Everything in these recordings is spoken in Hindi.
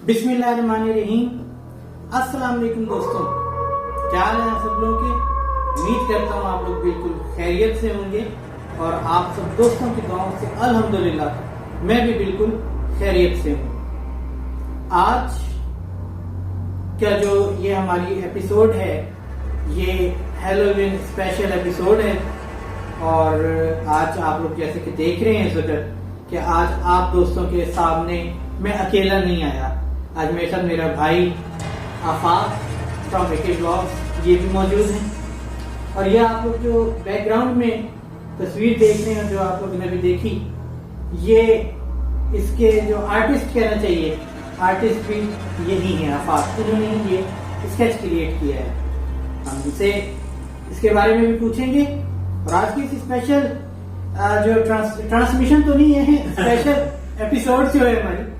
बिस्मिल्लाहिर्रहमानिर्रहीम। अस्सलाम वालेकुम दोस्तों, क्या हाल है आप सब लोगों के। उम्मीद करता हूँ आप लोग बिल्कुल खैरियत से होंगे और आप सब दोस्तों की दुआओं से अल्हम्दुलिल्लाह मैं भी बिल्कुल खैरियत से हूँ। आज का जो ये हमारी एपिसोड है ये हैलोवीन स्पेशल एपिसोड है और आज आप लोग जैसे कि देख रहे हैं इस वक्त कि आज आप दोस्तों के सामने मैं अकेला नहीं आया। आज मेरे साथ मेरा भाई आफाक फ्रॉम विकेट ब्लॉग्स ये भी मौजूद है और ये आप लोग जो बैकग्राउंड में तस्वीर देख रहे हैं जो आप लोगों ने भी देखी, ये इसके जो आर्टिस्ट कहना चाहिए, आर्टिस्ट भी यही है आफाक, जिन्होंने ये स्केच क्रिएट किया है। हम इनसे इसके बारे में भी पूछेंगे और आज की इस स्पेशल जो ट्रांसमिशन तो नहीं है, स्पेशल एपिसोड जो है हमारी,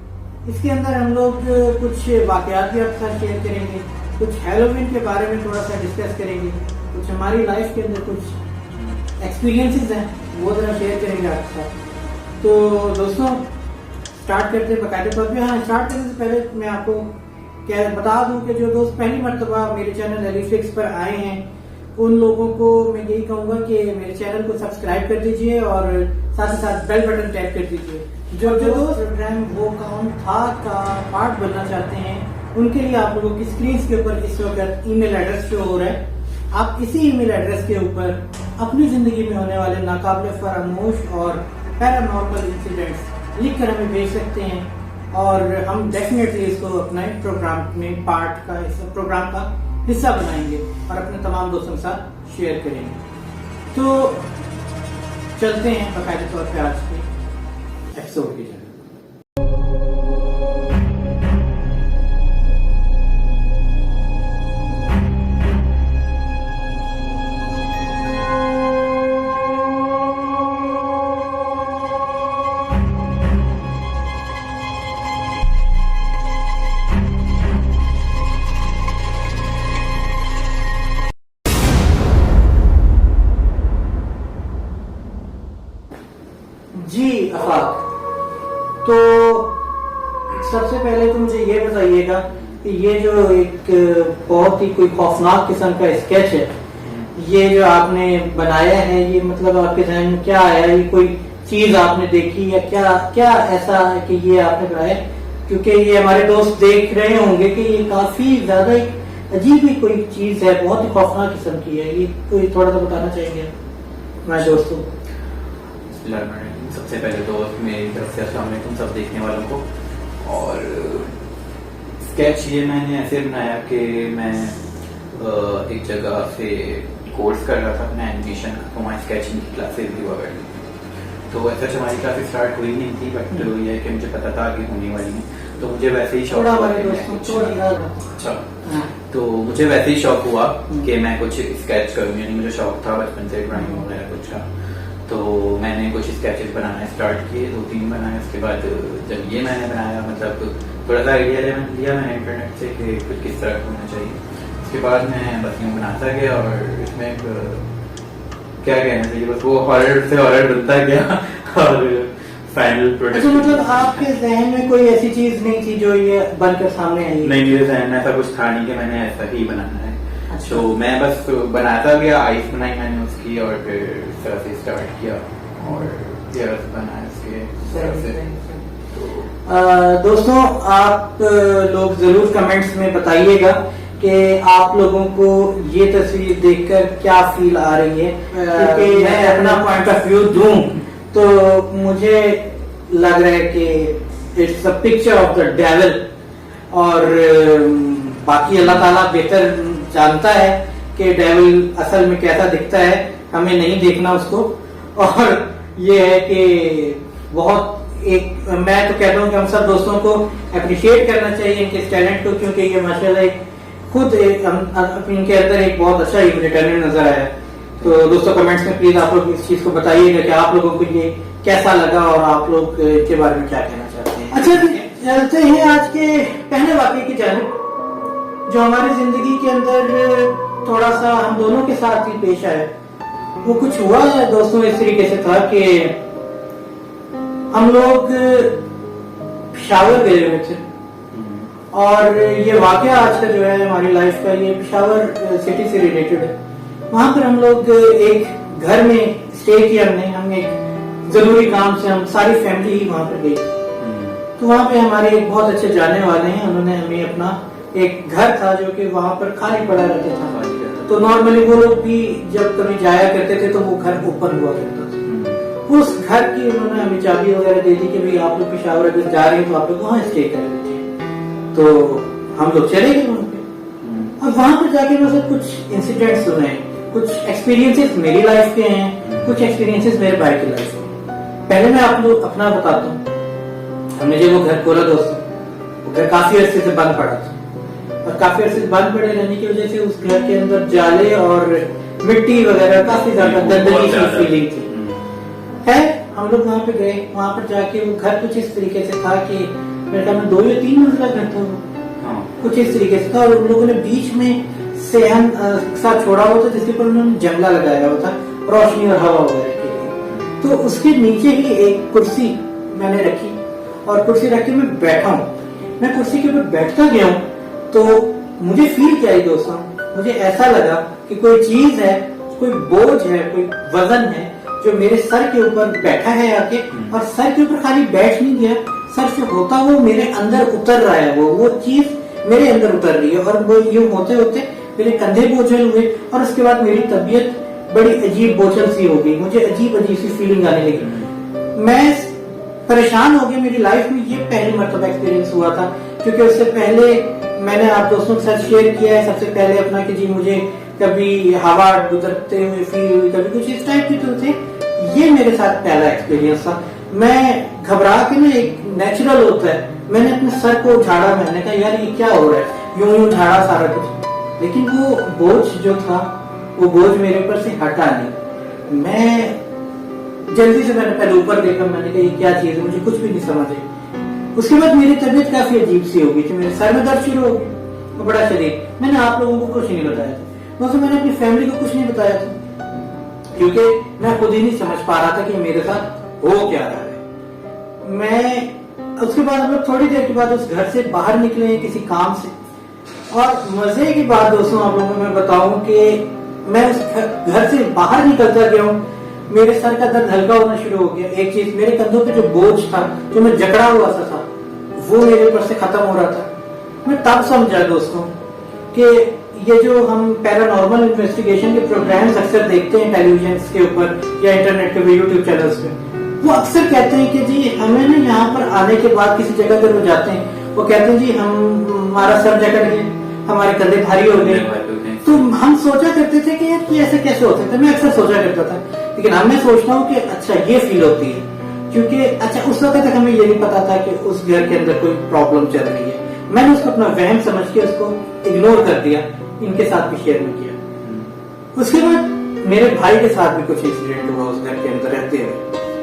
इसके अंदर हम लोग कुछ वाकयात भी आपके साथ शेयर करेंगे, कुछ हैलोवीन के बारे में थोड़ा सा डिस्कस करेंगे, कुछ हमारी लाइफ के अंदर कुछ एक्सपीरियंसेस हैं वो जरा शेयर करेंगे आपके साथ। तो दोस्तों स्टार्ट करते हैं बाकायदे तौर पर। हाँ, स्टार्ट करने से पहले मैं आपको क्या बता दूं कि जो दोस्त पहली मर्तबा मेरे चैनल एलिफ्लिक्स पर आए हैं उन लोगों को मैं यही कहूंगा कि मेरे चैनल को सब्सक्राइब कर दीजिए और साथ ही साथ बेल बटन टैप कर दीजिए। जो दोस्त प्रोग्राम वो काम था का पार्ट बनना चाहते हैं उनके लिए आप लोगों की स्क्रीन के ऊपर इस वक्त ईमेल एड्रेस शो हो रहा है। आप इसी ईमेल एड्रेस के ऊपर अपनी जिंदगी में होने वाले नाकाबिले फरामोश और पैरानॉर्मल इंसिडेंट्स लिख कर हमें भेज सकते हैं और हम डेफिनेटली इसको अपने प्रोग्राम में पार्ट का प्रोग्राम का हिस्सा बनाएंगे और अपने तमाम दोस्तों के साथ शेयर करेंगे। तो चलते हैं बाकायदे तौर पे आज के एपिसोड की तरफ। जी अफाक, तो सबसे पहले तो मुझे ये बताइएगा कि ये जो एक बहुत ही कोई खौफनाक किस्म का स्केच है, ये जो आपने बनाया है, ये मतलब आपके जहन में क्या आया? ये कोई चीज आपने देखी या क्या क्या ऐसा है कि ये आपने बनाया? क्योंकि ये हमारे दोस्त देख रहे होंगे कि ये काफी ज्यादा एक अजीब ही कोई चीज है, बहुत ही खौफनाक किस्म की है। ये कोई थोड़ा सा बताना चाहेंगे हमारे दोस्तों? सबसे पहले तो मेरी तरफ से अस्सलाम वालेकुम सब देखने वालों को। और स्केच ये मैंने ऐसे बनाया कि मैं एक जगह से कोर्स कर रहा था अपना एनिमेशन का, तो वहाँ स्केचिंग की क्लासेस भी हुआ करती थी। तो ऐसा हमारी क्लासेस स्टार्ट हुई नहीं थी, बट ये है कि मुझे पता था कि होने वाली है, तो मुझे वैसे ही शौक हुआ। अच्छा, तो मुझे वैसे ही शौक हुआ कि मैं कुछ स्केच करूँ, यानी मुझे शौक था बचपन से ड्राइंग वगैरह कुछ का। तो मैंने कुछ स्केचेस बनाना स्टार्ट किए, 2-3 बनाए। उसके बाद जब ये मैंने बनाया, मतलब थोड़ा सा आइडिया लिया मैंने इंटरनेट से कि कुछ किस तरह होना चाहिए। उसके बाद मैं बस यूँ बनाता गया और इसमें क्या कहना चाहिए, बस वो हॉरर से हॉरर बनता गया और फाइनल प्रोडक्ट। मतलब आपके जहन में कोई ऐसी चीज नहीं थी जो ये बनकर सामने आई? नहीं, मेरे जहन में ऐसा कुछ था नहीं कि मैंने ऐसा ही बनाना है। तो मैं बस बनाता गया, आइस बनाई मैंने उसकी और फिर इस तरह से स्टार्ट किया और ये बस बनाया इसके। दोस्तों आप लोग जरूर कमेंट्स में बताइएगा कि आप लोगों को ये तस्वीर देखकर क्या फील आ रही है। क्योंकि मैं अपना पॉइंट ऑफ व्यू दूं तो मुझे लग रहा है कि it's a picture of the devil और बाकी अल्लाह ताला बेहतर जानता है कि डेविल असल में कैसा दिखता है, हमें नहीं देखना उसको। और ये है कि बहुत एक मैं तो कहता हूँ कि हम सब दोस्तों को अप्रिशिएट करना चाहिए इनके टैलेंट को, क्योंकि ये माशाल्लाह खुद इनके अंदर एक बहुत अच्छा टैलेंट नजर आया। तो दोस्तों कमेंट्स में प्लीज आप लोग इस चीज को बताइएगा कि आप लोगों को ये कैसा लगा और आप लोग के बारे में क्या कहना चाहते हैं। अच्छा, चलते हैं आज के पहले वाकये की जानिब जो हमारी जिंदगी के अंदर थोड़ा सा हम दोनों के साथ ही पेश आया। वो कुछ हुआ है दोस्तों इस तरीके से था कि हम लोग शावर गए हुए थे और ये वाकया आज का जो है हमारी लाइफ का, ये पेशावर सिटी से रिलेटेड है। वहां पर हम लोग एक घर में स्टे किया हमने एक जरूरी काम से हम सारी फैमिली ही वहां पर गई। तो वहां पे हमारे एक बहुत अच्छे जानने वाले हैं, उन्होंने हमें अपना एक घर था जो कि वहां पर खाली पड़ा रहता था। तो नॉर्मली वो लोग भी जब कभी जाया करते थे तो वो घर ओपन हुआ करता था। उस घर की उन्होंने हमें चाबी वगैरह दे दी कि भाई आप लोग पेशावर अगर जा रहे हैं तो आप लोग वहां स्टे कर लीजिए। तो हम लोग चले गए वहां पे। और वहां पर जाके मुझे कुछ इंसिडेंट सुने, कुछ एक्सपीरियंसेस मेरी लाइफ के हैं, कुछ एक्सपीरियंसेस मेरे भाई की लाइफ के। पहले मैं आप लोग अपना बताता हूँ। हमने जब वो घर खोला दोस्तों, वो घर काफी अरसे से बंद पड़ा था और काफी अरसे बंद पड़े रहने की वजह से उस घर के अंदर जाले और मिट्टी वगैरह काफी ज्यादा गंदगी की फीलिंग थी। है हम लोग वहां पे गए, वहां पर जाके वो घर कुछ इस तरीके से था कि मेरे ख्याल में 2 या 3 मंजिला घर था वो, कुछ इस तरीके से था। और उन लोगों ने बीच में सेहन साथ छोड़ा हुआ था जिसके ऊपर उन्होंने जंगला लगाया हुआ था रोशनी और हवा वगैरह के लिए। तो उसके नीचे ही एक कुर्सी मैंने रखी और कुर्सी रख के मैं बैठा हूँ। मैं कुर्सी के ऊपर बैठता गया हूँ तो मुझे फील क्या है दोस्तों, मुझे ऐसा लगा कि कोई चीज है, कोई बोझ है, कोई वजन है जो मेरे सर के ऊपर बैठा है आके, और सर के ऊपर खाली बैठ नहीं गया, सर से होता वो मेरे अंदर उतर रहा है। वो चीज मेरे अंदर उतर रही है और वो यूं होते होते मेरे कंधे बोझल हुए और उसके बाद मेरी तबीयत बड़ी अजीब बोझल सी हो गई। मुझे अजीब अजीब सी फीलिंग आने लगी। मैं परेशान हो गया। मेरी लाइफ में ये पहली मरतबा एक्सपीरियंस हुआ था, क्योंकि उससे पहले मैंने आप दोस्तों के साथ शेयर किया है सबसे पहले अपना कि जी मुझे कभी हवा गुजरते हुए फील हुई, कभी कुछ इस टाइप की तो थे। ये मेरे साथ पहला एक्सपीरियंस था। मैं घबरा के ना, एक नेचुरल होता है, मैंने अपने सर को झाड़ा। मैंने कहा यार ये क्या हो रहा है, यूं यूं झाड़ा सारा कुछ, लेकिन वो बोझ जो था वो बोझ मेरे ऊपर से हटा नहीं। मैं जल्दी से मैंने पहले ऊपर देखा, मैंने कहा ये क्या चीज है, मुझे कुछ भी नहीं समझ आई। उसके बाद मेरी तबीयत काफी अजीब सी हो गई थी, मेरे सर में दर्द शुरू हो गई, वो बड़ा शरीर। मैंने आप लोगों को कुछ नहीं बताया था, दोस्तों मैंने अपनी फैमिली को कुछ नहीं बताया था, क्योंकि मैं खुद ही नहीं समझ पा रहा था कि मेरे साथ हो क्या रहा है। मैं उसके बाद हम लोग थोड़ी देर के बाद उस घर से बाहर निकले किसी काम से, और मजे की बात दोस्तों आप लोगों को मैं बताऊं कि मैं उस घर से बाहर निकलता गया हूँ, मेरे सर का दर्द हल्का होना शुरू हो गया। एक चीज, मेरे कंधों पे जो बोझ था, जो मैं जकड़ा हुआ सा था, वो मेरे ऊपर से खत्म हो रहा था। मैं तब समझा दोस्तों कि ये जो हम पैरानॉर्मल इन्वेस्टिगेशन के प्रोग्राम्स अक्सर देखते हैं टेलीविजन के ऊपर या इंटरनेट के यूट्यूब चैनल्स पे, वो अक्सर कहते हैं कि जी हमें ना यहाँ पर आने के बाद किसी जगह पर वो जाते हैं, वो कहते हैं जी हमारा सर जकड़ गया, हमारे कंधे भारी हो गए। तो हम सोचा करते थे कि यार ये ऐसे कैसे हो सकता है। मैं अक्सर सोचा करता था, लेकिन अब मैं सोचता हूँ कि अच्छा ये फील होती है, क्योंकि अच्छा उस वक्त तक हमें ये नहीं पता था कि उस घर के अंदर कोई प्रॉब्लम चल रही है। मैंने उसको अपना वहम समझ के उसको इग्नोर कर दिया, इनके साथ भी शेयर नहीं किया। उसके बाद मेरे भाई के साथ भी कुछ इंसिडेंट हुआ उस घर के अंदर रहते हुए।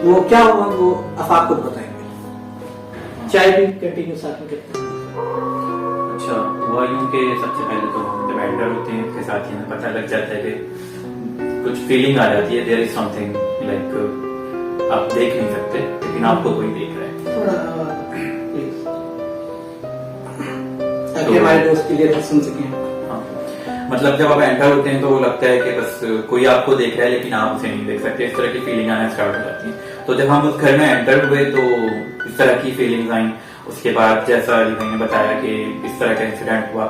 वो क्या हुआ वो आपको बताएंगे। चाय भी कंटिन्यू साथ में करते हैं। अच्छा हुआ यूं कि सबसे पहले तो जब एंटर होते हैं उसके साथ ही हमें पता लग जाता है कि कुछ फीलिंग आ जाती है, देयर इज समथिंग लाइक आप देख नहीं सकते लेकिन आपको कोई देख रहा है। थोड़ा ताकि हमारे दोस्त क्लियर सुन सकें। हाँ, मतलब जब आप एंटर होते हैं तो वो लगता है कि बस कोई आपको देख रहा है लेकिन आप उसे नहीं देख सकते, इस तरह की फीलिंग आना स्टार्ट हो जाती है। तो जब हम उस घर में एंटर हुए तो इस तरह की फीलिंग्स आई। उसके बाद जैसा अली भाई ने बताया कि इस तरह का इंसिडेंट हुआ,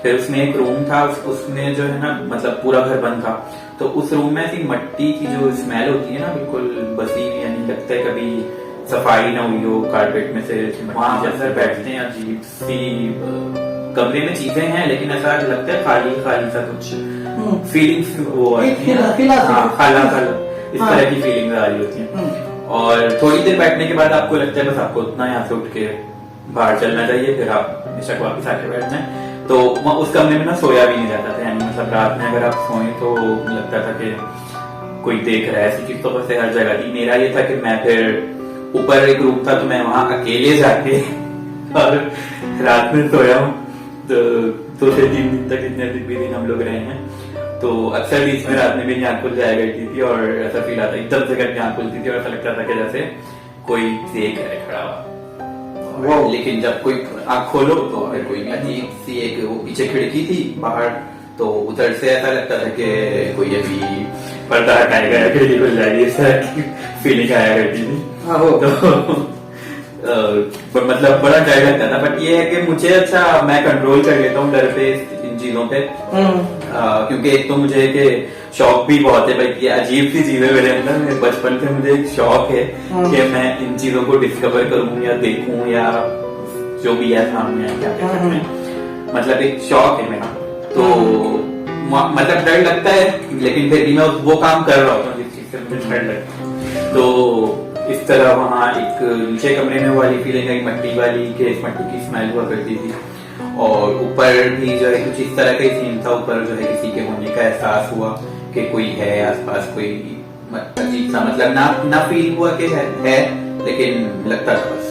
फिर उसमें एक रूम था, उसमें जो है ना मतलब पूरा घर बंद था, तो उस रूम में ऐसी मट्टी की जो स्मेल होती है ना बिल्कुल बसी हुई, यानी लगता है कभी सफाई ना हुई हो कारपेट में से। वहां जैसे बैठते हैं अजीब सी, कमरे में चीजें हैं लेकिन ऐसा लगता है खाली खाली सा कुछ फीलिंग्स वो खाला इस तरह की फीलिंग्स आ रही होती हैं। और थोड़ी देर बैठने के बाद आपको लगता है बस आपको उतना यहाँ से उठ के बाहर चलना चाहिए, फिर आप बेशक वापस आके बैठना है। तो उस कमरे में ना सोया भी नहीं जाता था, यानी मतलब रात में अगर आप सोए तो लगता था कि कोई देख रहा है, ऐसी चीज तो बस हर जगह थी। मेरा ये था कि मैं फिर ऊपर एक रूम था तो मैं वहां अकेले जाके और रात में सोया हूँ। तो 2 से 3 दिन तक इतने भी दिन हम लोग रहे हैं, तो अक्सर बीच में रात में भी आंख खुल जाया करती थी और ऐसा फील आता एकदम से करके आंख खुलती थी और ऐसा लगता था कि जैसे कोई देख रहा है खड़ा हुआ। वाह। लेकिन जब कोई आँख खोलो तो फिर कोई अजीब सी एक वो पीछे खिड़की थी बाहर, तो उधर से ऐसा लगता था कि कोई अभी पर्दा हटाएगा या खिड़की खुल जाएगी, इस तरह की फीलिंग आया करती थी। तो मतलब बड़ा डर लगता था। बट ये है कि मुझे अच्छा मैं कंट्रोल कर लेता हूँ डर पे, इन चीजों पे, क्योंकि एक तो मुझे के शौक भी बहुत है भाई, ये अजीब सी चीजें मेरे अंदर, मेरे बचपन से मुझे एक शौक है कि मैं इन चीजों को डिस्कवर करूं या देखूं या जो भी है सामने क्या कहते हैं, मतलब एक शौक है मेरा। तो मतलब डर लगता है, लेकिन फिर भी मैं वो काम कर रहा होता हूँ जिस चीज से मुझे डर लगता है। तो इस तरह वहाँ एक नीचे कमरे में वाली फीलिंग आई मट्टी वाली, कि मट्टी की स्मेल हुआ करती थी, और ऊपर भी जो है कुछ इस तरह का ही सीन था, ऊपर जो है किसी के होने का एहसास हुआ कि कोई है आसपास, कोई अजीब सा, मतलब ना फील हुआ कि है लेकिन लगता था बस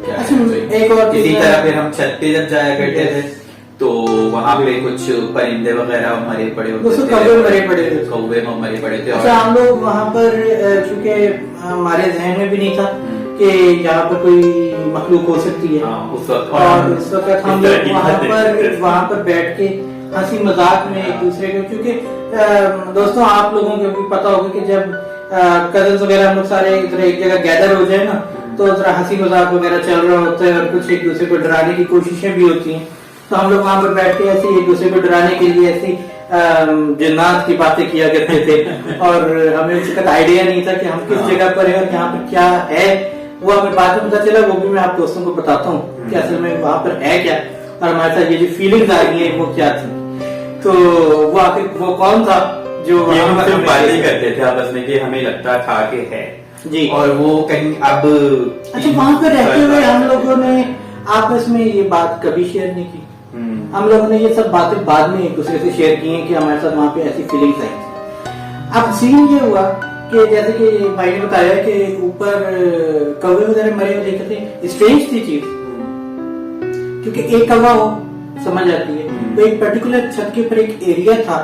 क्या है। एक और इसी तरह फिर हम छत पे जब जाया करते थे तो वहाँ पे कुछ परिंदे वगैरह मरे पड़े होते थे, कौवे मरे पड़े थे, कौवे मरे पड़े थे। अच्छा, हम लोग वहाँ पर चूंकि हमारे जहन में भी नहीं था कि यहाँ पर कोई मखलूक हो सकती है, उस वक्त, और उस वक्त हम लोग वहाँ पर बैठ के हंसी मजाक में एक दूसरे को, क्योंकि दोस्तों आप लोगों को भी पता होगा कि जब कजन्स वगैरह हम लोग सारे इधर एक जगह गैदर हो जाए ना, तो जरा हंसी मजाक वगैरह चल रहा होता है और कुछ एक दूसरे को डराने की कोशिशें भी होती हैं। तो हम लोग वहां पर बैठ के ऐसे एक दूसरे को डराने के लिए ऐसी जिन्नात की बातें किया करते थे, और हमें उसका आइडिया नहीं था कि हम किस जगह पर है और यहाँ पर क्या है। वो हमें बाद में पता चला, वो भी मैं आप दोस्तों को बताता हूँ कि असल में वहां पर है क्या, और हमारे साथ ये जो फीलिंग्स आ रही है वो क्या थी। तो वो आखिर वो कौन था जो हम बातें करते थे आपस में कि हमें लगता था कि है जी, और वो कहीं अब। अच्छा, वहां पर रहते हुए हम लोगों ने आपस में ये बात कभी शेयर नहीं की। हम लोगों ने ये सब बातें बाद में एक दूसरे से शेयर की हैं कि हमारे साथ वहां पे ऐसी फीलिंग्स आई थी। अब सीन ये हुआ कि जैसे कि भाई ने बताया कि ऊपर कौवे वगैरह मरे हुए देखे थे, स्ट्रेंज थी चीज, क्योंकि एक कौवा हो समझ आती है, तो एक पर्टिकुलर छत के ऊपर एक एरिया था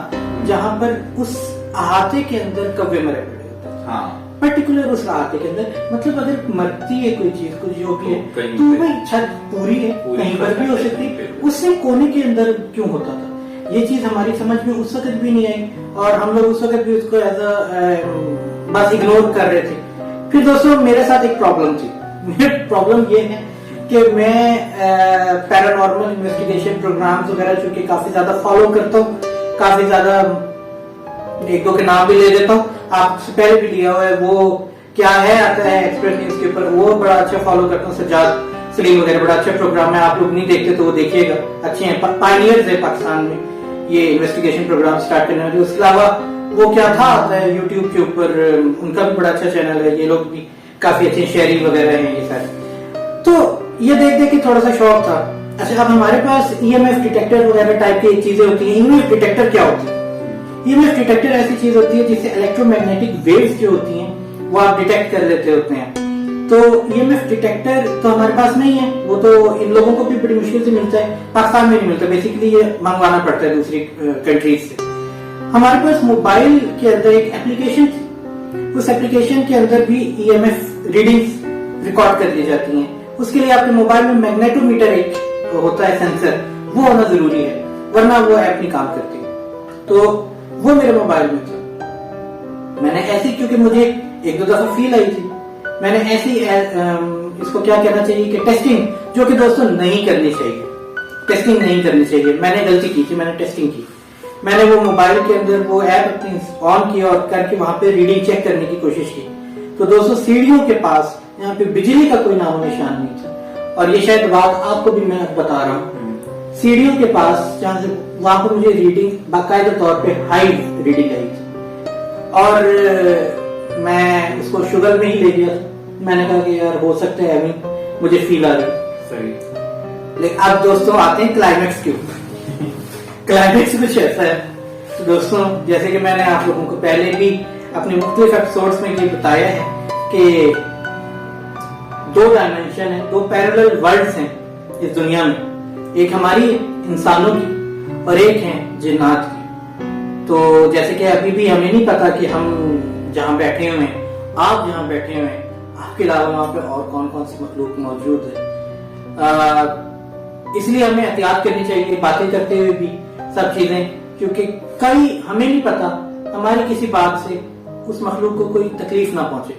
जहां पर उस अहाते के अंदर कौवे मरे पड़े होते हैं। हाँ, पर्टिकुलर उस अहाते के अंदर, मतलब अगर मरती है कोई चीज कुछ जो भी है, तो भाई छत पूरी है, कहीं पर भी हो सकती है, उससे कोने के अंदर क्यों होता था, ये चीज हमारी समझ में उस वक्त भी नहीं आई, और हम लोग उस वक्त भी उसको एज अ बस इग्नोर कर रहे थे। फिर दोस्तों मेरे साथ एक प्रॉब्लम थी। मेरी प्रॉब्लम ये है कि मैं पैरानॉर्मल इन्वेस्टिगेशन प्रोग्राम्स वगैरह जो कि काफी ज्यादा फॉलो करता हूँ, काफी ज्यादा एक दो के नाम भी ले देता हूँ, आपसे पहले भी लिया हुआ है, वो क्या है आता है एक्सप्रेस न्यूज के ऊपर, वो बड़ा अच्छा फॉलो करता हूँ। सज्जाद सलीम वगैरह बड़ा अच्छा प्रोग्राम है, आप लोग नहीं देखते तो वो देखिएगा, अच्छे हैं, पायनियर्स है पाकिस्तान में ये इन्वेस्टिगेशन प्रोग्राम स्टार्ट करने वाले। उसके अलावा वो क्या था आता है यूट्यूब के ऊपर, उनका भी बड़ा अच्छा चैनल है, ये लोग भी काफी अच्छे शेयरिंग वगैरह है ये सारे। तो ये देख देख के थोड़ा सा शौक था। अच्छा, अब हमारे पास EMF डिटेक्टर वगैरह टाइप की चीजें होती हैं। EMF डिटेक्टर क्या होती है? EMF डिटेक्टर ऐसी चीज होती है जिससे इलेक्ट्रोमैग्नेटिक वेव्स जो होती हैं वो आप डिटेक्ट कर लेते होते हैं। तो EMF डिटेक्टर तो हमारे पास नहीं है, वो तो इन लोगों को भी बड़ी मुश्किल से मिलता है, पाकिस्तान में नहीं मिलता, बेसिकली ये मंगवाना पड़ता है दूसरी कंट्रीज से। हमारे पास मोबाइल के अंदर एक एप्लीकेशन थी, उस एप्लीकेशन के अंदर भी EMF रीडिंग्स रिकॉर्ड कर दी जाती हैं। उसके लिए आपके मोबाइल में मैग्नेटोमीटर एक होता है सेंसर, वो होना जरूरी है, वरना वो ऐप नहीं काम करती। तो वो मेरे मोबाइल में था। मैंने ऐसी, क्योंकि मुझे एक दो दफा फील आई थी, मैंने ऐसी इसको क्या कहना चाहिए कि टेस्टिंग, जो कि दोस्तों नहीं करनी चाहिए, टेस्टिंग नहीं करनी चाहिए, मैंने गलती की थी, मैंने टेस्टिंग की। मैंने वो मोबाइल के अंदर वो ऐप अपनी ऑन किया और करके वहां पे रीडिंग चेक करने की कोशिश की। तो दोस्तों सीढ़ियों के पास यहाँ पे बिजली का कोई नामो निशान नहीं था, और ये शायद बात आपको भी मैं बता रहा हूँ। सीढ़ियों के पास जहाँ से वहां पर मुझे रीडिंग बाकायदा तौर पे हाई रीडिंग आई थी, और मैं उसको शुगर में ही ले गया था। मैंने कहा कि यार हो सकता है अभी मुझे फील आ रही सही। लेकिन अब दोस्तों आते हैं क्लाइमेक्स के ऊपर। क्लाइमेक्स कुछ ऐसा है तो दोस्तों, जैसे कि मैंने आप लोगों को पहले भी अपने मुख्तलिफ एपिसोड्स में ये बताया है कि दो डायमेंशन है, दो पैरेलल वर्ल्ड्स हैं इस दुनिया में, एक हमारी इंसानों की और एक है जिन्नात की। तो जैसे कि अभी भी हमें नहीं पता कि हम जहाँ बैठे हुए हैं, आप जहाँ बैठे हुए हैं, आपके अलावा वहां पे और कौन कौन सी मखलूक मौजूद है। इसलिए हमें एहतियात करनी चाहिए बातें करते हुए भी सब चीजें, क्योंकि कई हमें नहीं पता हमारी किसी बात से उस मखलूक को कोई तकलीफ ना पहुंचे,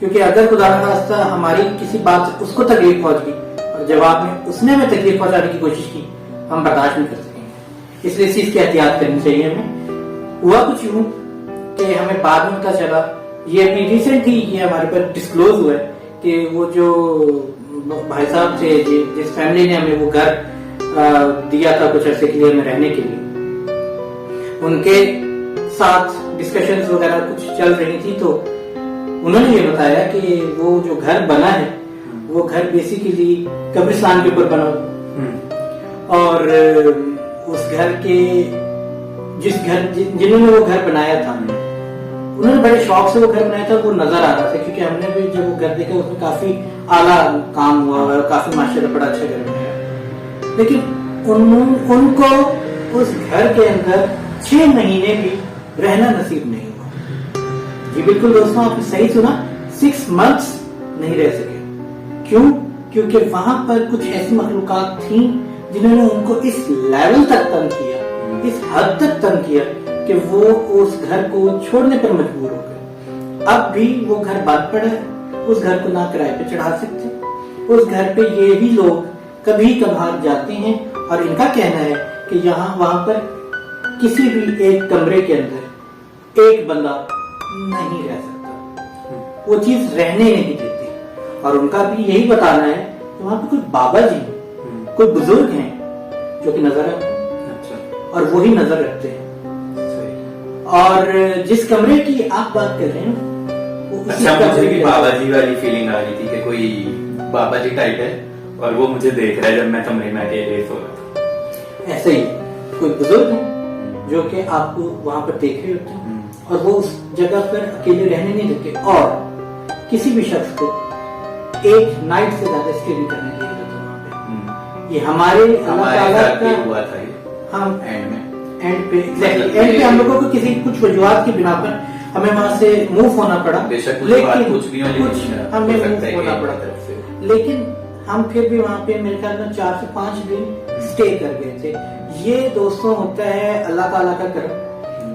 क्योंकि अगर खुदा न खास्ता हमारी किसी बात से उसको तकलीफ पहुंच गई और जवाब में उसने हमें तकलीफ पहुंचाने की कोशिश की, हम बर्दाश्त नहीं कर सकेंगे। इसलिए इस चीज की एहतियात करनी चाहिए हमें। हुआ कुछ यूं कि हमें बाद में पता चला, ये अभी रिसेंट ही ये हमारे पर डिस्क्लोज हुआ है कि वो जो भाई साहब थे जिस फैमिली ने हमें वो घर दिया था कुछ अर्से के लिए हमें रहने के लिए, उनके साथ डिस्कशंस वगैरह कुछ चल रही थी, तो उन्होंने ये बताया कि वो जो घर बना है वो घर बेसिकली कब्रिस्तान के ऊपर बना, और उस घर के जिन्होंने वो घर बनाया था उन्होंने बड़े शौक से वो घर बनाया था, वो नजर आ रहा था, क्योंकि हमने भी जब वो घर देखा उसमें काफी आला काम हुआ और काफी माशाल्लाह बड़ा अच्छा घर बनाया। लेकिन उनको उस घर के अंदर 6 महीने भी रहना नसीब नहीं हुआ। जी बिल्कुल दोस्तों, आपने सही सुना, 6 months नहीं रह सके। क्यों? क्योंकि वहां पर कुछ ऐसी मखलूकात थी जिन्होंने उनको इस लेवल तक तंग किया, इस हद तक तंग किया कि वो उस घर को छोड़ने पर मजबूर हो गए। अब भी वो घर बंद पड़ा है, उस घर को ना किराए पे चढ़ा सकते, उस घर पे ये भी लोग कभी कभार जाते हैं, और इनका कहना है कि यहाँ वहां पर किसी भी एक कमरे के अंदर एक बंदा नहीं रह सकता, वो चीज रहने नहीं देती। और उनका भी यही बताना है कि वहां पे कोई बाबा जी कोई बुजुर्ग हैं जो कि नजर आते हैं, और वही नजर रखते हैं। और जिस कमरे की आप बात कर रहे हैं वो अच्छा, मुझे भी बाबा जी वाली फीलिंग आ रही थी कि कोई बाबा जी टाइप है और वो मुझे देख रहा है जब मैं कमरे में अकेले सो रहा था। ऐसे ही कोई बुजुर्ग है जो कि आपको वहां पर देख रहे होते हैं, और वो उस जगह पर अकेले रहने नहीं देते, और किसी भी शख्स को एक नाइट से ज्यादा स्टे नहीं करने दिया जाता वहां पे। ये हमारे साथ भी हुआ था ये, हम एंड पे हम लोगों को किसी कुछ वजूहात की बिना पर हमें वहां से मूव होना पड़ा, लेकिन कुछ भी हमें मूव होना पड़ा, लेकिन हम फिर भी वहां पे मेरे ख्याल में 4 से 5 दिन स्टे कर गए थे। ये दोस्तों होता है अल्लाह ताला का करम,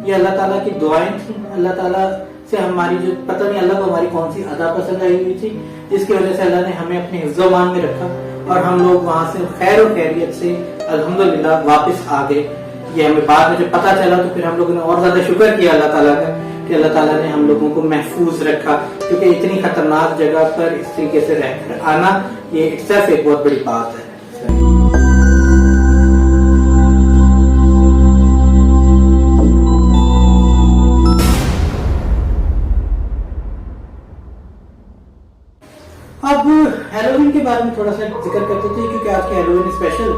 ये अल्लाह ताला की दुआएं थी, अल्लाह ताला से हमारी जो पता नहीं अल्लाह को हमारी कौन सी अदा पसंद आई हुई थी, जिसकी वजह से अल्लाह ने हमें अपने हिफ्ज़-ओ-मान में रखा और हम लोग वहां से खैर और खैरियत से अल्हम्दुलिल्लाह वापस आ गए। ये हमें बाद में जब पता चला तो फिर हम लोगों ने और ज्यादा शुक्र किया अल्लाह ताला का कि अल्लाह ताला ने हम लोगों को महफूज रखा, क्योंकि इतनी खतरनाक जगह पर इस तरीके से रहकर आना ये इट्सेल्फ एक बहुत बड़ी बात है। अब हैलोवीन के बारे में थोड़ा सा जिक्र करते थे, क्योंकि आज के हैलोवीन स्पेशल।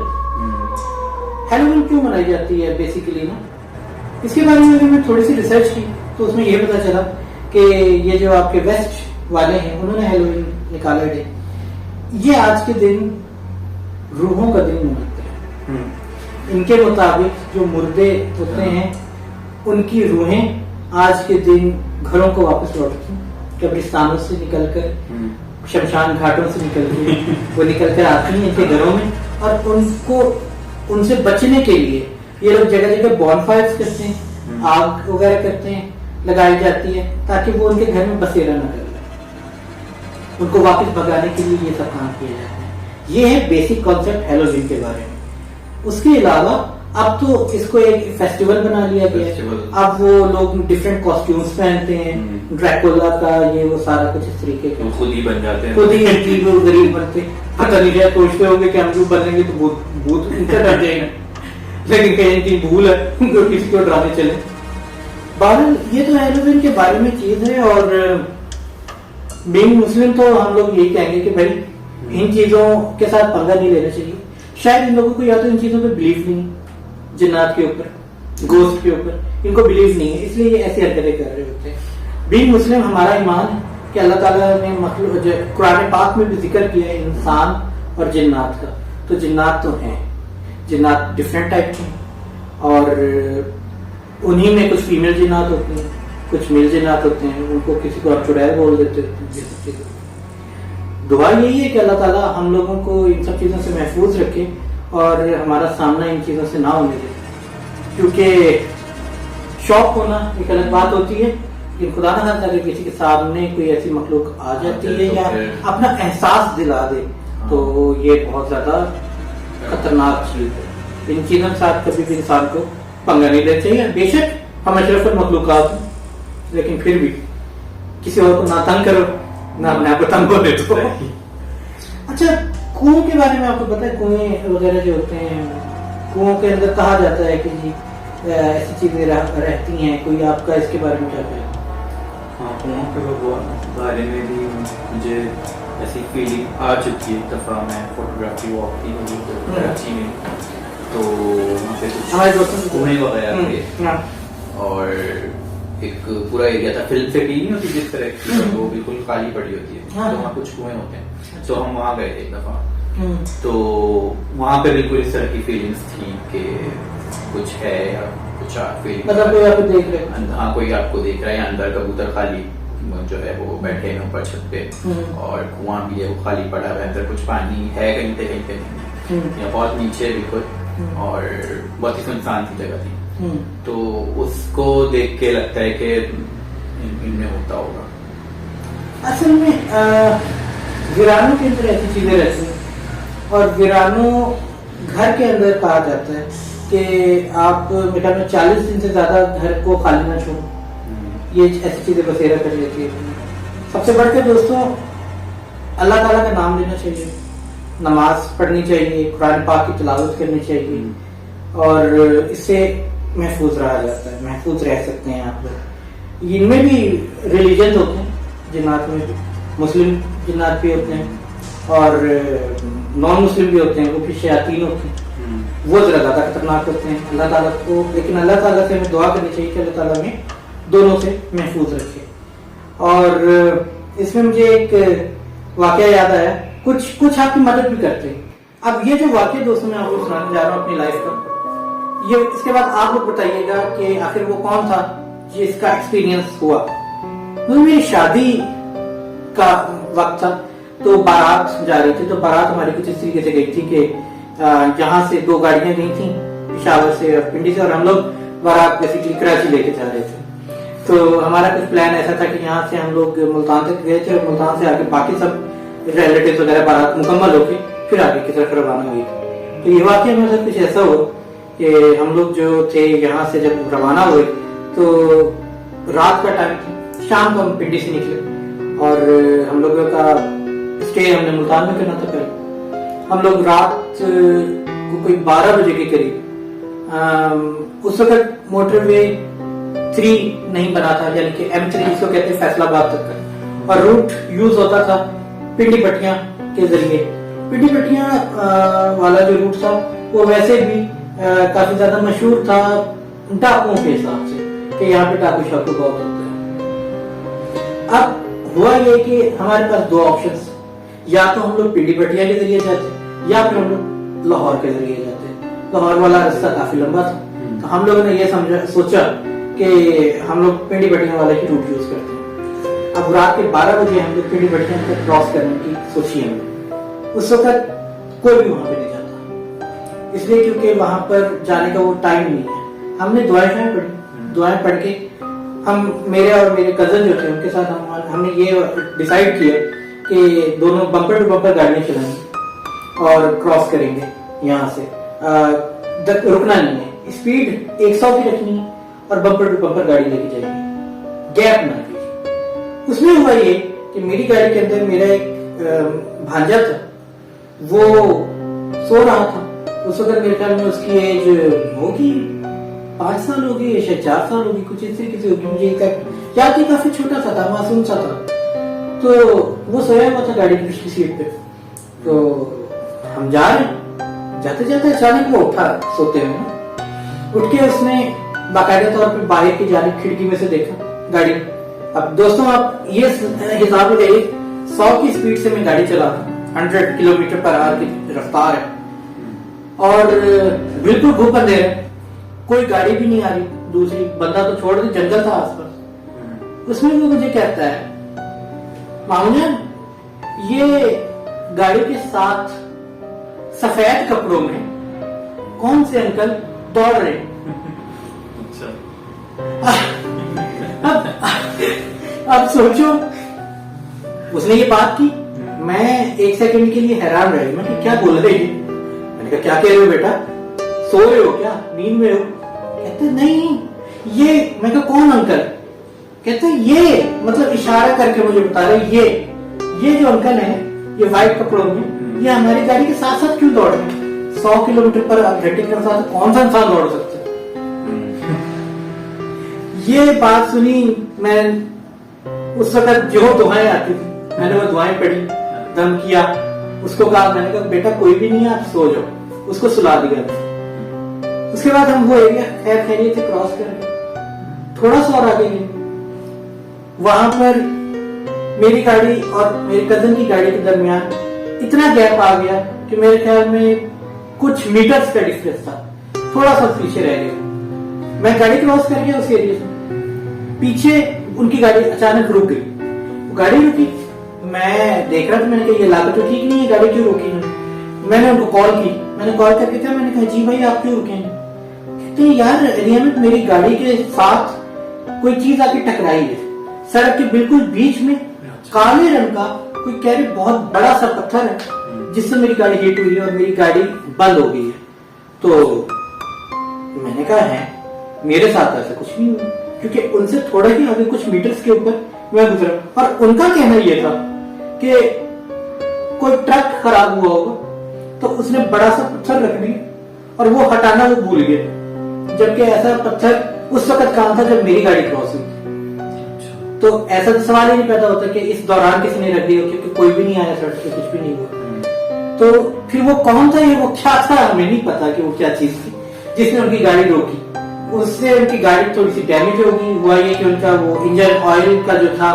हैलोवीन क्यों मनाई जाती है बेसिकली ना, इसके बारे में मैंने थोड़ी सी रिसर्च की तो उसमें यह पता चला कि ये जो आपके वेस्ट वाले हैं उन्होंने हैलोवीन निकाला डे, ये आज के दिन रूहों का दिन मनाते हैं। इनके मुताबिक जो मुर्दे होते हैं उनकी रूहें आज के दिन घरों को वापस लौटती, कब्रिस्तानों से निकलकर, शमशान घाटों से निकल के वो निकल कर आती हैं इनके घरों में, और उनको उनसे बचने के लिए ये लोग जगह जगह बॉनफायर्स करते हैं, आग वगैरह करते हैं, लगाई जाती है ताकि वो उनके घर में बसेरा न कर ले। उनको वापस भगाने के लिए ये सब काम किया जाता है। ये है बेसिक कॉन्सेप्ट हैलोवीन के बारे में। उसके अलावा अब तो इसको एक फेस्टिवल बना लिया गया है। अब वो लोग डिफरेंट कॉस्ट्यूम्स पहनते हैं, ड्रैकुला का ये वो सारा कुछ इस तरीके का, खुद ही बन जाते हैं, खुद ही गरीब बनते, पता नहीं क्या सोचते होंगे कि हम लोग बनेंगे तो भूत इनका डर जाएगा, लेकिन कहीं इनकी भूल है उनको किसी को डराने चले। बहरहाल ये तो हैलोवीन के बारे में चीज है, और बीइंग मुस्लिम तो हम लोग यही कहेंगे कि भाई इन चीजों के साथ पंगा नहीं लेना चाहिए। शायद इन लोगों को या तो इन चीजों पे बिलीव नहीं, जिन्नात के ऊपर, गोश्त के ऊपर इनको बिलीव नहीं है, इसलिए ये ऐसी हरकतें कर रहे होते हैं। बीइंग मुस्लिम हमारा ईमान है कि अल्लाह ताला ने कुरान पाक में भी जिक्र किया है इंसान और जिन्नात का, तो जिन्नात तो हैं, जिन्नात डिफरेंट टाइप के हैं, और उन्हीं में कुछ फीमेल जिन्नात होती हैं, कुछ मेल जिन्नात होते हैं, उनको किसी को आप चुड़ैल बोल देते हैं। दुआ यही है कि अल्लाह ताला हम लोगों को इन सब चीज़ों से महफूज रखे और हमारा सामना इन चीज़ों से ना होने दे, क्योंकि शौक होना एक अलग बात होती है, लेकिन खुदा ना खास्ता अगर किसी के सामने कोई ऐसी मखलूक आ जाती है या अपना एहसास दिला दे तो ये बहुत ज्यादा खतरनाक चीज है। इन चीजों के साथ कभी भी इंसान को पंगा नहीं लेना चाहिए। बेशक हम अशरफुल मखलूकात हैं, लेकिन फिर भी किसी और को ना तंग करो ना अपने आप को तंग होने दो। अच्छा, कुओं के बारे में आपको पता है? कुएं वगैरह जो होते हैं, कुओं के अंदर कहा जाता है कि जी ऐसी चीजें रहती हैं, कोई आपका इसके बारे में क्या कहना? हाँ, कुओं के बारे में भी मुझे ऐसी फीलिंग आ चुकी है। एक दफ़ा मैं फोटोग्राफी वॉक की हुई तो कराची में, तो वहाँ पे कुछ हमारे दोस्तों कुएं वगैरह थे और एक पूरा एरिया था, फिल्म सिटी नहीं होती जिस तरह की, वो बिल्कुल खाली पड़ी होती है, तो वहाँ कुछ कुएं होते हैं। तो हम वहाँ गए थे एक दफ़ा, तो वहाँ पे बिल्कुल इस तरह की फीलिंग्स थी कि कुछ है या कुछ फीलिंग, मतलब कोई आपको देख रहे हैं? हाँ, कोई आपको देख रहा है या अंदर कबूतर खाली जो है वो बैठे हैं ऊपर छत पे, और कुआं भी है वो खाली पड़ा है, अंदर कुछ पानी है कहीं पे नहीं, या बहुत नीचे बिल्कुल, और बहुत ही सुनसान सी जगह थी। तो उसको देख के लगता है कि इनमें होता होगा। असल में वीरानों के अंदर ऐसी चीजें रहती हैं, और वीरानों घर के अंदर कहा जाता है कि आप मेरे ख्याल में 40 दिन से ज्यादा घर को खाली ना छोड़ो, ये ऐसी चीजें बसेरा कर लेती है। सबसे बढ़कर दोस्तों अल्लाह ताला का नाम लेना चाहिए, नमाज पढ़नी चाहिए, कुरान पाक की तिलावत करनी चाहिए, और इससे महफूज रहा जाता है, महफूज रह सकते हैं आप लोग। इनमें भी रिलीजन होते हैं, जिन्नात में मुस्लिम जिन्नात भी होते हैं और नॉन मुस्लिम भी होते हैं, वो भी शयातीन होते हैं, वो जरा ज्यादा खतरनाक होते हैं अल्लाह ताला को। लेकिन अल्लाह ताला से हमें दुआ करनी चाहिए कि अल्लाह ताला हमें दोनों से महफूज रखे। और इसमें मुझे एक वाकया याद आया, कुछ आपकी मदद भी करते हैं। अब ये जो वाकया दोस्तों मैं आपको सुनाने जा रहा हूँ अपनी लाइफ का, ये इसके बाद आप लोग बताइएगा कि आखिर वो कौन था जिसका एक्सपीरियंस हुआ। तो मेरी शादी का वक्त था, तो बारात जा रही थी, तो बारात हमारी कुछ इस तरीके से गई थी कि यहाँ से 2 गाड़ियां गई थी, पेशावर से और पिंडी से, और हम लोग बारात बेसिकली कराची लेके जा रहे थे। तो हमारा कुछ प्लान ऐसा था कि यहाँ से हम लोग मुल्तान तक गए थे, और मुल्तान से आगे बाकी सब रिलेटिव्स वगैरह बारात मुकम्मल होके फिर आगे की तरफ रवाना हुई थी। तो ये वाकया मेरे साथ कुछ ऐसा हुआ कि हम लोग जो थे यहाँ से जब रवाना हुए तो रात का टाइम था, शाम को हम पिंडी से निकले, और हम लोगों का स्टे हमने मुल्तान में करना था। पहले हम लोग रात को कोई 12 बजे के करीब, उस वक्त मोटरवे 3 नहीं बना था, यानी कि M3 जिसको कहते हैं फैसलाबाद तक का, और रूट यूज होता था पिंडी पट्टियां के जरिए। पिंडी पट्टियां वाला जो रूट था वो वैसे भी काफी ज्यादा मशहूर था डाकुओं के हिसाब से, कि यहाँ पे डाकू शाकू बहुत होते हैं। अब हुआ ये कि हमारे पास 2 ऑप्शंस, या तो हम लोग पिंडी पट्टिया के जरिए जाते या फिर हम लोग लाहौर के जरिए जाते। लाहौर वाला रास्ता काफी लंबा था, तो हम लोगों ने ये सोचा कि हम लोग पिंडी पट्टिया वाले की रूट यूज करते हैं। अब रात के 12 बजे हम लोग पिंडी पट्टिया तक क्रॉस करने की सोची हमने। उस वक्त कोई भी वहां पे नहीं जाता, इसलिए क्योंकि वहां पर जाने का वो टाइम नहीं है। हमने दुआएं पढ़ के हम, मेरे और मेरे कजन जो थे उनके साथ हमने ये डिसाइड किया कि दोनों बम्पर टू बम्पर गाड़ियां चलाएंगे और क्रॉस करेंगे यहाँ से, रुकना नहीं है, स्पीड 100 की रखनी है और बम्पर टू बम्पर गाड़ी लेके जाएंगे, गैप ना कीजिए। उसमें हुआ ये कि मेरी गाड़ी के अंदर मेरा एक भांजा था, वो सो रहा था। उस वक्त मेरे ख्याल में उसकी एज होगी 5 साल होगी या शायद 4 साल होगी, कुछ इस तरीके से होगी, मुझे याद ही काफी छोटा सा था, मासूम सा था। तो वो सोया हुआ था गाड़ी की पिछली सीट पे। तो हम जा रहे हैं, जाते जाते अचानक वो उठा सोते हुए, उठ के उसने बाकायदा तौर पे बाहर की जाने खिड़की में से देखा गाड़ी। अब दोस्तों आप ये हिसाब लगाइए, 100 की स्पीड से मैं गाड़ी चला रहा हूँ, 100 किलोमीटर पर आवर की रफ्तार है, और बिल्कुल धूप अंधेरा, कोई गाड़ी भी नहीं आ रही दूसरी, बंदा तो छोड़ दे, जंगल था आसपास। उसमें वो मुझे कहता है, मामूजान ये गाड़ी के साथ सफेद कपड़ों में कौन से अंकल दौड़ रहे हैं? अब सोचो, उसने ये बात की, मैं एक सेकंड के लिए हैरान रही। मैं क्या बोल रहे हैं? मैंने कहा क्या कह रहे हो बेटा, सो रहे हो क्या, नींद में हो? कहते नहीं ये। मैं कहा कौन अंकल? कहते ये, मतलब इशारा करके मुझे बता रहे ये जो अंकल है ये व्हाइट कपड़ों में, ये हमारी गाड़ी के साथ साथ क्यों दौड़ रहे हैं? 100 किलोमीटर पर रेटिंग के साथ कौन सा इंसान दौड़ सकता है? ये बात सुनी, मैं उस वक्त जो दुआएं आती थी मैंने वो दुआएं पढ़ी, दम किया, उसको कहा, मैंने कहा बेटा कोई भी नहीं है, आप सो जाओ, उसको सुला दिया। उसके बाद हम वो एरिया खैर खैरियत से क्रॉस कर गए, थोड़ा सा और आगे गए, वहां पर मेरी गाड़ी और मेरी कजन की गाड़ी के दरमियान इतना गैप आ गया कि मेरे ख्याल में कुछ मीटर्स का डिफरेंस था, थोड़ा सा पीछे रह गया। मैं गाड़ी क्रॉस कर गया उस एरिया से, पीछे उनकी गाड़ी अचानक रुक गई, वो गाड़ी रुकी, मैं देख रहा था, मैंने कहा ये लागत तो ठीक नहीं है, गाड़ी क्यों रुकी? मैंने उनको कॉल की, मैंने कॉल करके कहा, मैंने कहा जी भाई आप क्यों रुके हैं? कहते यार एरिया में मेरी गाड़ी के साथ कोई चीज आके टकराई है, सड़क के बिल्कुल बीच में काले रंग का कोई कह रहे बहुत बड़ा सा पत्थर है जिससे मेरी गाड़ी हिट हुई है और मेरी गाड़ी बंद हो गई है। तो मैंने कहा है मेरे साथ ऐसा कुछ नहीं हुआ, क्योंकि उनसे थोड़ा ही आगे कुछ मीटर्स के ऊपर मैं गुजरा, और उनका कहना यह था कि कोई ट्रक खराब हुआ होगा तो उसने बड़ा सा पत्थर रख दिया और वो हटाना वो भूल गया, जबकि ऐसा पत्थर उस वक्त कहां था जब मेरी गाड़ी क्रॉस हुई। तो ऐसा तो सवाल ही नहीं पैदा होता कि इस दौरान किसी ने रख दिया, क्योंकि कोई भी नहीं आया सड़क पे, कुछ भी नहीं हुआ। तो फिर वो कौन था, ये वो क्या था, हमें नहीं पता कि वो क्या चीज थी जिसने उनकी गाड़ी रोकी। उससे उनकी गाड़ी थोड़ी सी डैमेज होगी, हुआ ये कि उनका वो इंजन ऑयल का जो था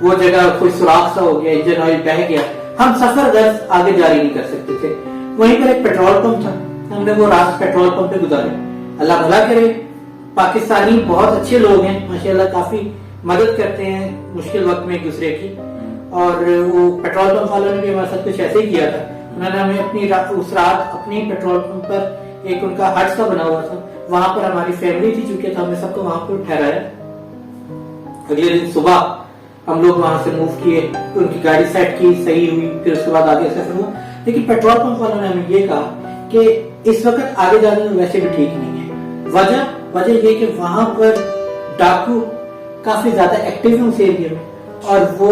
वो जगह कोई सुराख सा हो गया, इंजन ऑयल बह गया, हम सफर दर्ज आगे जारी नहीं कर सकते थे। वहीं पर एक पेट्रोल पंप था, हमने वो रात पेट्रोल पंप पे गुजारे। अल्लाह भला करे, पाकिस्तानी बहुत अच्छे लोग हैं माशाल्लाह, काफी मदद करते हैं मुश्किल वक्त में एक दूसरे की, और वो पेट्रोल पंप वालों ने भी हमारे साथ कुछ ऐसे ही किया था। उन्होंने हमें उस रात अपने पेट्रोल पंप पर एक उनका हट सा बना हुआ था, वहां पर हमारी फैमिली थी, चूंकि हमें सबको वहां पर ठहराया। अगले दिन सुबह हम लोग वहां से मूव किए, तो उनकी गाड़ी सेट की, सही हुई, फिर उसके बाद आगे सफर हुआ। लेकिन पेट्रोल पंप वालों ने हमें ये कहा कि इस वक्त आगे जाने में वैसे भी ठीक नहीं है। वजह ये कि वहां पर डाकू काफी ज्यादा एक्टिव है उस एरिया में, और वो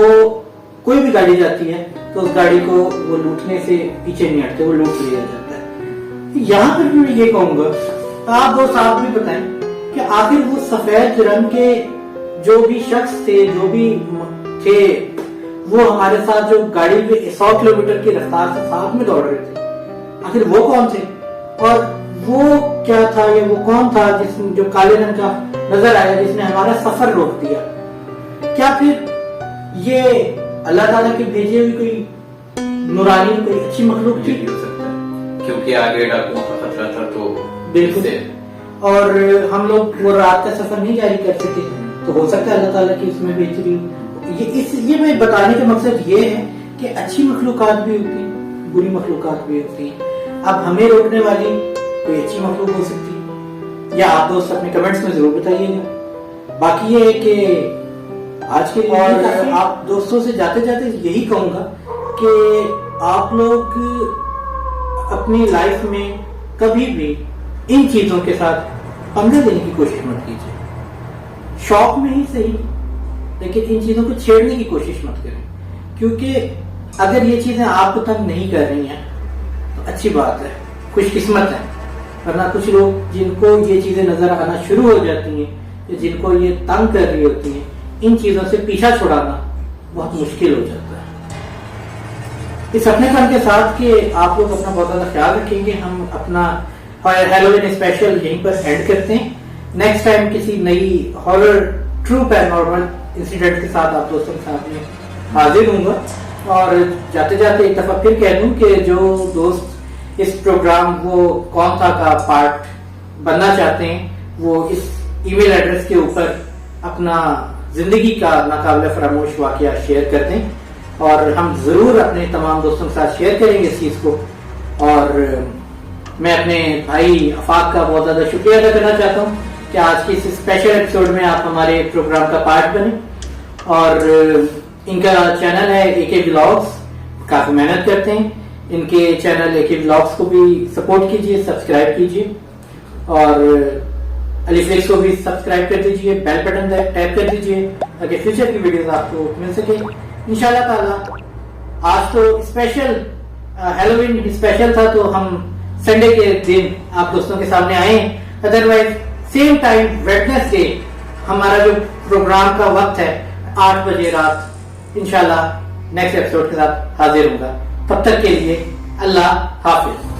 कोई भी गाड़ी जाती है तो उस गाड़ी को वो लूटने से पीछे नहीं हटते, वो लूट लिया जाता है। यहाँ पर भी मैं ये कहूंगा, आप वो साहब भी बताएं कि आखिर वो सफेद रंग के जो भी शख्स थे, जो भी थे, वो हमारे साथ जो गाड़ी पे 100 किलोमीटर की रफ्तार से साथ में दौड़ रहे थे, आखिर वो कौन थे और वो क्या था, या वो कौन था जो काले रंग का नजर आया जिसने हमारा सफर रोक दिया? क्या फिर ये अल्लाह ताला की भेजी हुई कोई नूरानी कोई अच्छी मखलूक थी? हो सकता है, क्योंकि आगे डाकुओं का खतरा था, तो बिल्कुल। और हम लोग वो रात का सफर नहीं जारी कर सके, तो हो सकता है अल्लाह ताला की इसमें बेहतरी। ये मैं बताने का मकसद ये है कि अच्छी मखलूकात भी होती है, बुरी मखलूकात भी होती है। अब हमें रोकने वाली कोई अच्छी मखलूक हो सकती है, या आप दोस्त अपने कमेंट्स में जरूर बताइएगा। बाकी ये है कि आज के लिए आप दोस्तों से जाते जाते यही कहूंगा कि आप लोग अपनी लाइफ में कभी भी इन चीजों के साथ पंगा लेने की कोशिश मत कीजिए। शौक में ही सही, लेकिन इन चीजों को छेड़ने की कोशिश मत करें, क्योंकि अगर ये चीजें आपको तंग नहीं कर रही हैं तो अच्छी बात है, खुशकिस्मत है। वरना कुछ लोग जिनको ये चीजें नजर आना शुरू हो जाती हैं, जिनको ये तंग कर रही होती हैं, इन चीजों से पीछा छुड़ाना बहुत मुश्किल हो जाता है। इस अपने काम के साथ कि आप लोग अपना बहुत ज्यादा ख्याल रखेंगे, हम अपना हैलोवीन स्पेशल यहीं पर एंड करते हैं। नेक्स्ट टाइम किसी नई हॉरर ट्रू पैरानॉर्मल इंसिडेंट के साथ आप दोस्तों के साथ में हाजिर हूँगा। और जाते जाते एक दफा फिर कह दूं कि जो दोस्त इस प्रोग्राम वो कौन था का पार्ट बनना चाहते हैं, वो इस ईमेल एड्रेस के ऊपर अपना जिंदगी का नाकाबिले फरामोश वाकया शेयर कर दें। और हम जरूर अपने तमाम दोस्तों के साथ शेयर करेंगे इस चीज को। और मैं अपने भाई अफाक का बहुत ज्यादा शुक्रिया अदा करना चाहता हूँ कि आज की इस स्पेशल एपिसोड में आप हमारे प्रोग्राम का पार्ट बने। और इनका चैनल है एके व्लॉग्स, काफी मेहनत करते हैं। इनके चैनल एके व्लॉग्स को भी सपोर्ट कीजिए, सब्सक्राइब कीजिए और अलीफ्लिक्स को भी सब्सक्राइब कर दीजिए, बेल बटन टैप कर दीजिए ताकि फ्यूचर की वीडियोस आपको मिल सके इंशाल्लाह ताला। आज तो स्पेशल हैलोवीन स्पेशल था, तो हम संडे के दिन आप दोस्तों के सामने आए। अदरवाइज सेम टाइम वेडनेसडे हमारा जो प्रोग्राम का वक्त है 8 बजे रात, इंशाल्लाह नेक्स्ट एपिसोड के साथ हाजिर होगा। तब तक के लिए अल्लाह हाफिज।